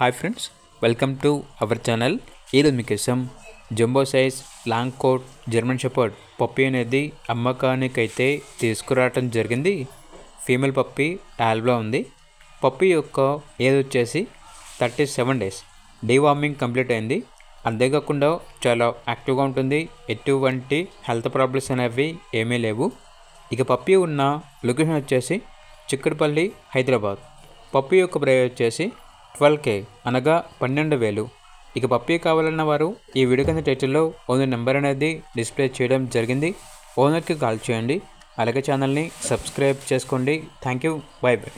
Hi friends, welcome to our channel. ఈరోజు మీకోసం jumbo size long coat German shepherd puppy అనేది అమ్మకానికైతే తీసుకురావటం జరిగింది. ఫీమేల్ పప్పీ ఆల్బ్లా ఉంది. పప్పీ యొక్క ఏజ్ వచ్చేసి 37 డేస్. డీవార్మింగ్ కంప్లీట్ అయింది. అంతేకాకుండా చాలా యాక్టివ్గా ఉంటుంది. ఎటువంటి హెల్త్ ప్రాబ్లమ్స్ అనేవి ఏమీ లేవు. ఇక పప్పీ ఉన్న లొకేషన్ వచ్చేసి చిక్కడపల్లి, హైదరాబాద్. పప్పీ యొక్క ప్రైస్ వచ్చేసి 12K అనగా 12,000. ఇక పప్పీ కావాలన్న వారు ఈ వీడియో కింద టైటిల్లో ఓనర్ నెంబర్ అనేది డిస్ప్లే చేయడం జరిగింది. ఓనర్కి కాల్ చేయండి. అలాగే ఛానల్ని సబ్స్క్రైబ్ చేసుకోండి. Thank you. By by.